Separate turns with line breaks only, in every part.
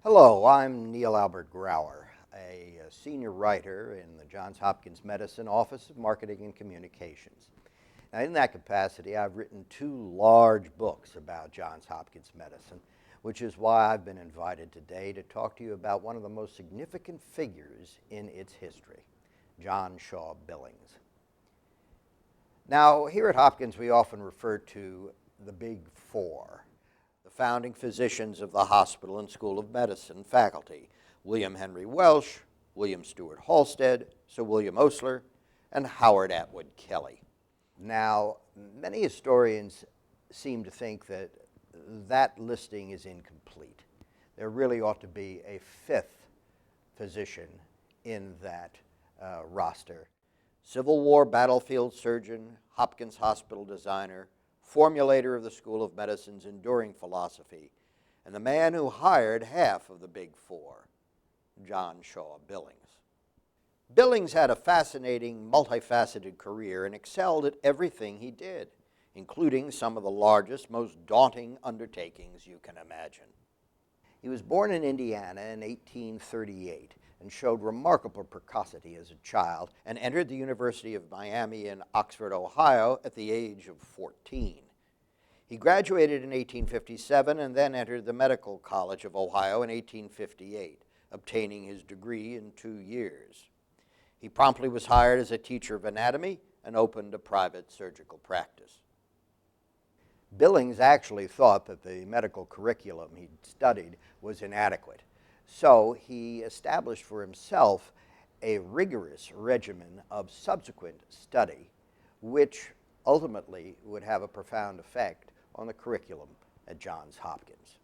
Hello, I'm Neil Albert Grauer, a senior writer in the Johns Hopkins Medicine Office of Marketing and Communications. Now, in that capacity, I've written two large books about Johns Hopkins Medicine, which is why I've been invited today to talk to you about one of the most significant figures in its history, John Shaw Billings. Now, here at Hopkins, we often refer to the Big Four, the founding physicians of the hospital and School of Medicine faculty: William Henry Welsh, William Stewart Halsted, Sir William Osler, and Howard Atwood Kelly. Now, many historians seem to think that that listing is incomplete. There really ought to be a fifth physician in that roster: Civil War battlefield surgeon, Hopkins hospital designer, formulator of the School of Medicine's enduring philosophy, and the man who hired half of the Big Four, John Shaw Billings. Billings had a fascinating, multifaceted career and excelled at everything he did, including some of the largest, most daunting undertakings you can imagine. He was born in Indiana in 1838 and showed remarkable precocity as a child and entered the University of Miami in Oxford, Ohio at the age of 14. He graduated in 1857 and then entered the Medical College of Ohio in 1858, obtaining his degree in 2 years. He promptly was hired as a teacher of anatomy and opened a private surgical practice. Billings actually thought that the medical curriculum he'd studied was inadequate, so he established for himself a rigorous regimen of subsequent study, which ultimately would have a profound effect on the curriculum at Johns Hopkins.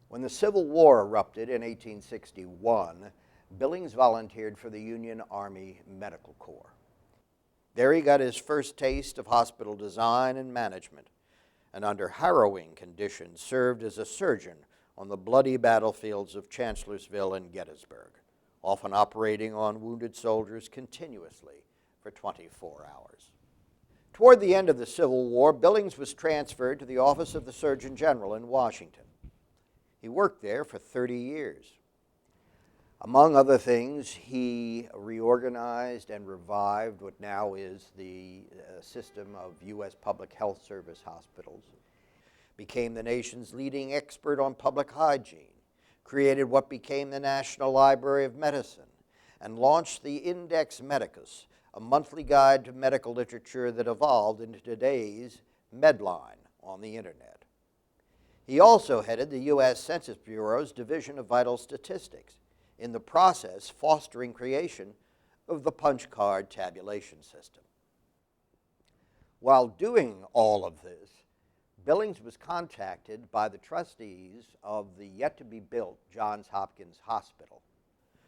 When the Civil War erupted in 1861, Billings volunteered for the Union Army Medical Corps. There he got his first taste of hospital design and management, and under harrowing conditions served as a surgeon on the bloody battlefields of Chancellorsville and Gettysburg, often operating on wounded soldiers continuously for 24 hours. Toward the end of the Civil War, Billings was transferred to the office of the Surgeon General in Washington. He worked there for 30 years. Among other things, he reorganized and revived what now is the system of U.S. public health service hospitals, became the nation's leading expert on public hygiene, created what became the National Library of Medicine, and launched the Index Medicus, a monthly guide to medical literature that evolved into today's Medline on the internet. He also headed the U.S. Census Bureau's Division of Vital Statistics, in the process fostering creation of the punch card tabulation system. While doing all of this, Billings was contacted by the trustees of the yet-to-be-built Johns Hopkins Hospital,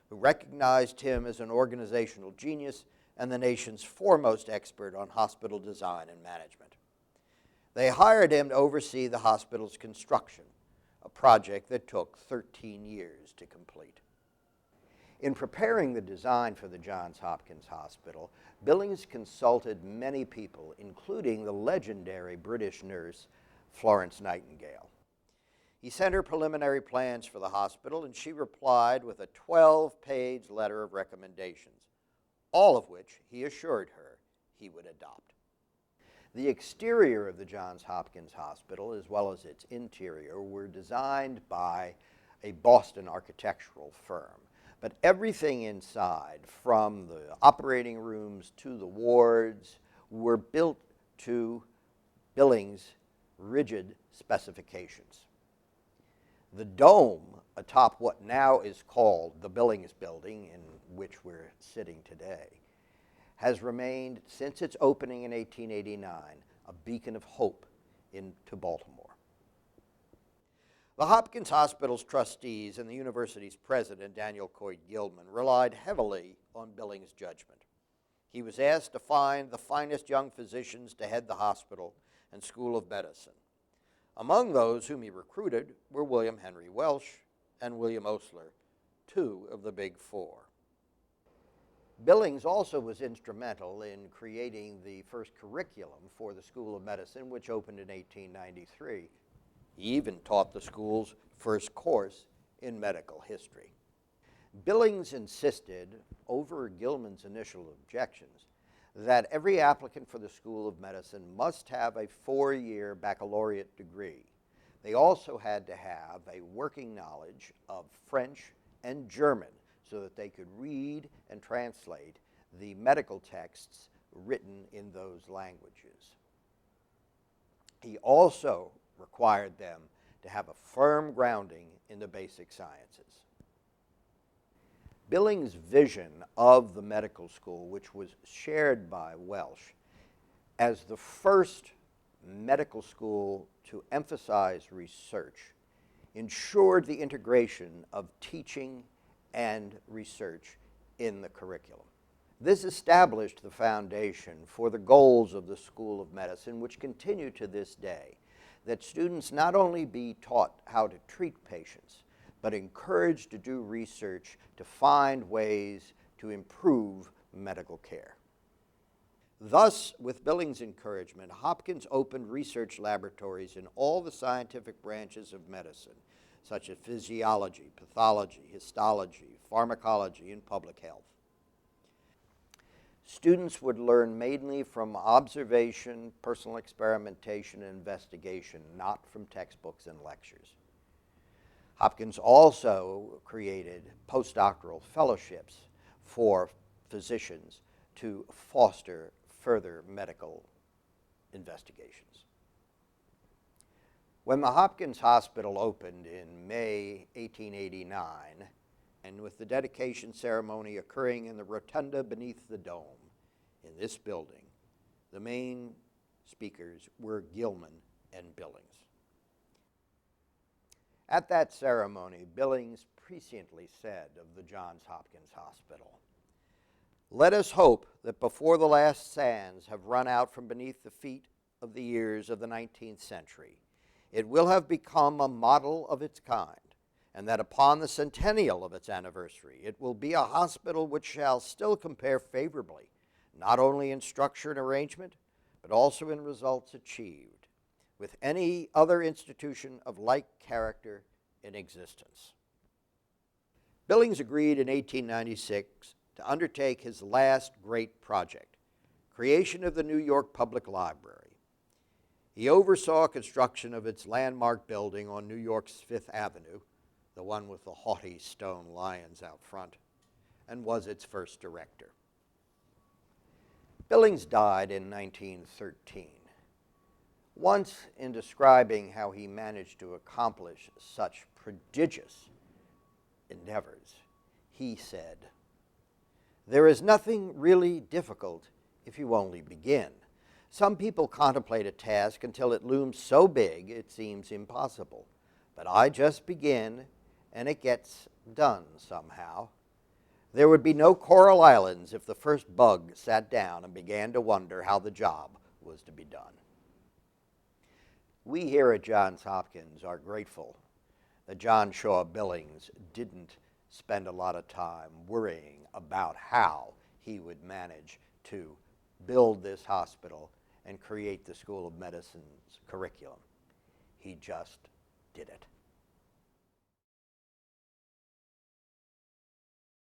who recognized him as an organizational genius and the nation's foremost expert on hospital design and management. They hired him to oversee the hospital's construction, a project that took 13 years to complete. In preparing the design for the Johns Hopkins Hospital, Billings consulted many people, including the legendary British nurse Florence Nightingale. He sent her preliminary plans for the hospital, and she replied with a 12-page letter of recommendations, all of which he assured her he would adopt. The exterior of the Johns Hopkins Hospital, as well as its interior, were designed by a Boston architectural firm. But everything inside, from the operating rooms to the wards, were built to Billings' rigid specifications. The dome atop what now is called the Billings Building, in which we're sitting today, has remained, since its opening in 1889, a beacon of hope into Baltimore. The Hopkins Hospital's trustees and the university's president, Daniel Coyd Gilman, relied heavily on Billings' judgment. He was asked to find the finest young physicians to head the hospital and School of Medicine. Among those whom he recruited were William Henry Welsh and William Osler, two of the Big Four. Billings also was instrumental in creating the first curriculum for the School of Medicine, which opened in 1893. He even taught the school's first course in medical history. Billings insisted, over Gilman's initial objections, that every applicant for the School of Medicine must have a 4-year baccalaureate degree. They also had to have a working knowledge of French and German so that they could read and translate the medical texts written in those languages. He also required them to have a firm grounding in the basic sciences. Billings' vision of the medical school, which was shared by Welsh, as the first medical school to emphasize research, ensured the integration of teaching and research in the curriculum. This established the foundation for the goals of the School of Medicine, which continue to this day, that students not only be taught how to treat patients, but encouraged to do research to find ways to improve medical care. Thus, with Billings' encouragement, Hopkins opened research laboratories in all the scientific branches of medicine, such as physiology, pathology, histology, pharmacology, and public health. Students would learn mainly from observation, personal experimentation, and investigation, not from textbooks and lectures. Hopkins also created postdoctoral fellowships for physicians to foster further medical investigations. When the Hopkins Hospital opened in May 1889, and with the dedication ceremony occurring in the rotunda beneath the dome in this building, the main speakers were Gilman and Billings. At that ceremony, Billings presciently said of the Johns Hopkins Hospital, "Let us hope that before the last sands have run out from beneath the feet of the years of the 19th century, it will have become a model of its kind, and that upon the centennial of its anniversary, it will be a hospital which shall still compare favorably, not only in structure and arrangement, but also in results achieved, with any other institution of like character in existence." Billings agreed in 1896 to undertake his last great project, creation of the New York Public Library. He oversaw construction of its landmark building on New York's Fifth Avenue, the one with the haughty stone lions out front, and was its first director. Billings died in 1913. Once, in describing how he managed to accomplish such prodigious endeavors, he said, "There is nothing really difficult if you only begin. Some people contemplate a task until it looms so big it seems impossible. But I just begin, and it gets done somehow. There would be no Coral Islands if the first bug sat down and began to wonder how the job was to be done." We here at Johns Hopkins are grateful that John Shaw Billings didn't spend a lot of time worrying about how he would manage to build this hospital and create the School of Medicine's curriculum. He just did it.